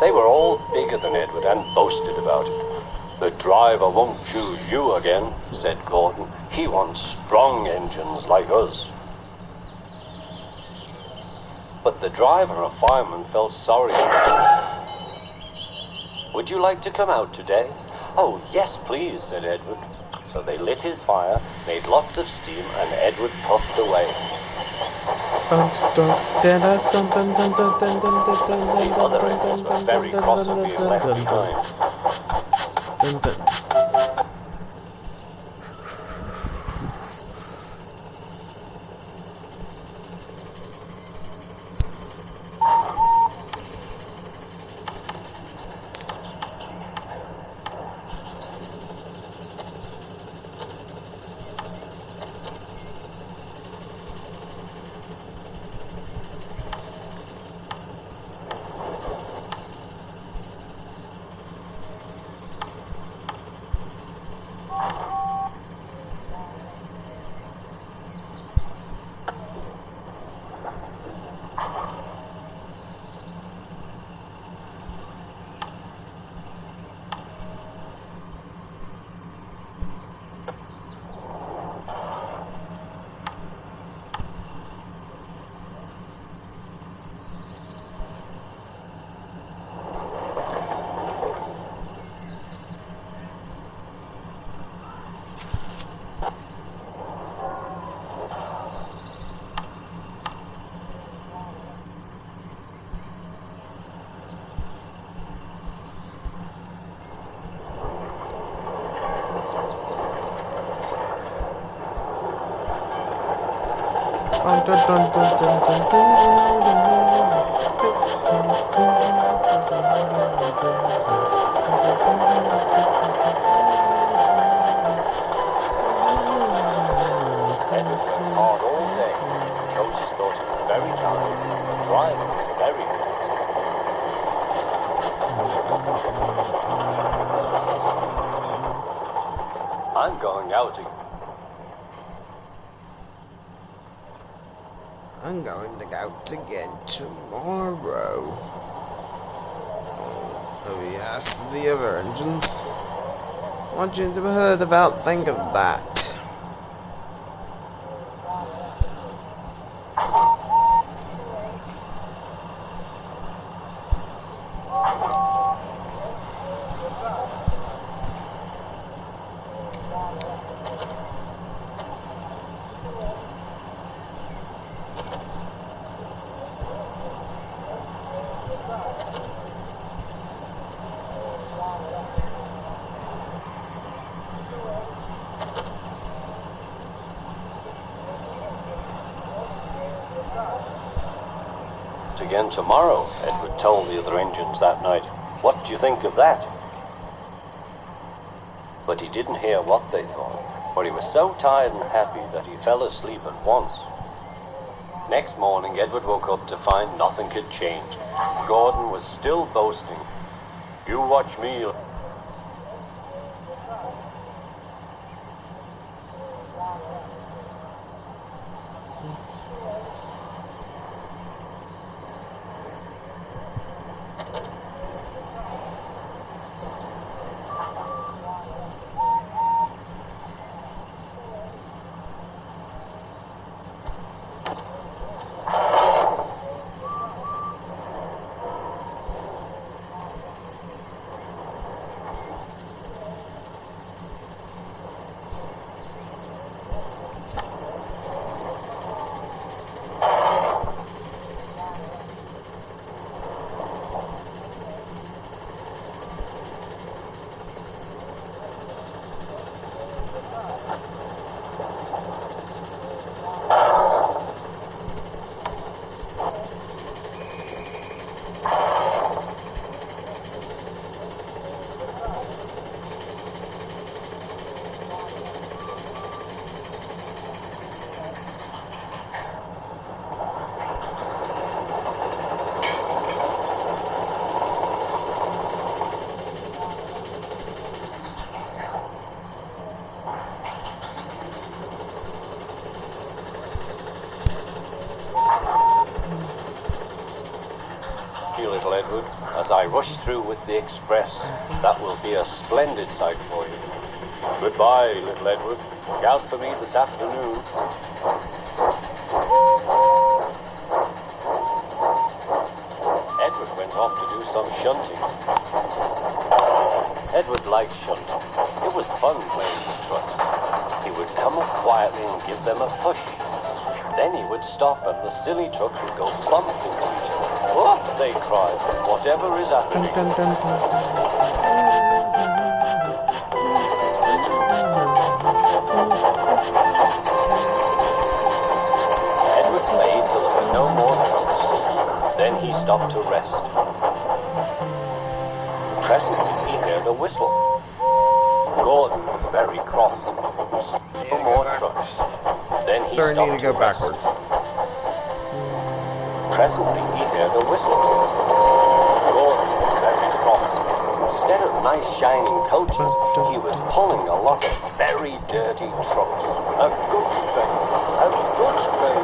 They were all bigger than Edward and boasted about it. "The driver won't choose you again," said Gordon. "He wants strong engines like us." But the driver and fireman felt sorry for him. "Would you like to come out today?" "Oh, yes, please," said Edward. So they lit his fire, made lots of steam, and Edward puffed away. The other engines were very cross of being left behind. Edward worked hard all day. Otis thought he was very tired. The driver was very cross. "I'm going out again." I'm going to go out again tomorrow. Oh yes, the other engines. What you ever heard about? Think of that. "Again tomorrow," Edward told the other engines that night. "What do you think of that?" But he didn't hear what they thought, for he was so tired and happy that he fell asleep at once. Next morning, Edward woke up to find nothing had changed. Gordon was still boasting. "You watch me." little Edward, as I rush through with the express. That will be a splendid sight for you. Goodbye, little Edward. Look out for me this afternoon. Edward went off to do some shunting. Edward liked shunting. It was fun playing with trucks. He would come up quietly and give them a push. Then he would stop and the silly trucks would go plump into each other. Oh, they cried, whatever is happening. Dun, dun, dun, Edward played till there were no more trucks. Then he stopped to rest. Presently he heard a whistle. Gordon was very cross. No more trucks. Then he Sorry, stopped need to go rest. backwards. Presently he heard a whistle. Gordon was very cross. Instead of nice shining coaches, he was pulling a lot of very dirty trucks. A goods train, a goods train,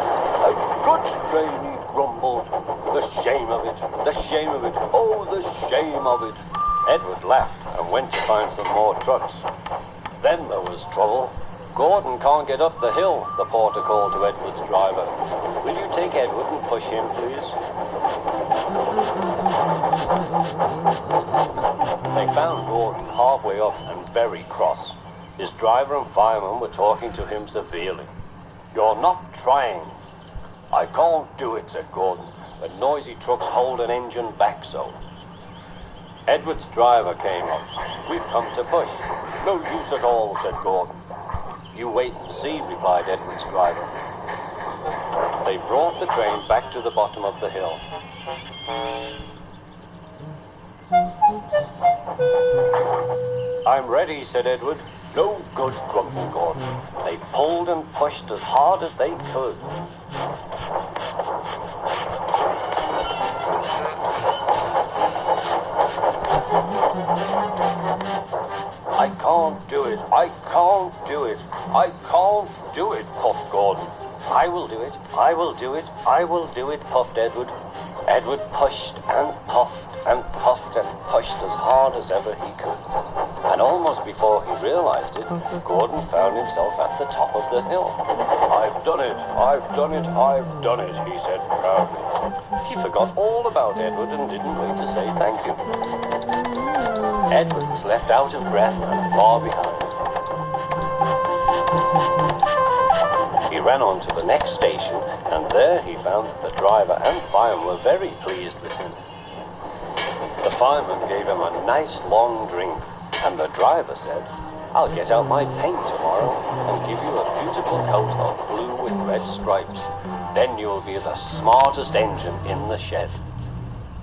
a goods train, he grumbled. The shame of it, the shame of it, oh, the shame of it. Edward laughed and went to find some more trucks. Then there was trouble. Gordon can't get up the hill, the porter called to Edward's driver. Will you take Edward and push him, please? They found Gordon halfway up and very cross. His driver and fireman were talking to him severely. You're not trying. I can't do it, said Gordon. The noisy trucks hold an engine back so. Edward's driver came up. We've come to push. No use at all, said Gordon. You wait and see, replied Edward's driver. They brought the train back to the bottom of the hill. I'm ready, said Edward. No good, grumbled Gordon. They pulled and pushed as hard as they could. I can't do it, I can't do it, I can't do it, puffed Gordon. I will do it, I will do it, I will do it, puffed Edward. Edward pushed and puffed and puffed and pushed as hard as ever he could. And almost before he realized it, Gordon found himself at the top of the hill. I've done it, I've done it, I've done it, he said proudly. He forgot all about Edward and didn't wait to say thank you. Edward was left out of breath and far behind. He ran on to the next station, and there he found that the driver and fireman were very pleased with him. The fireman gave him a nice long drink, and the driver said, I'll get out my paint tomorrow and give you a beautiful coat of blue with red stripes. Then you'll be the smartest engine in the shed.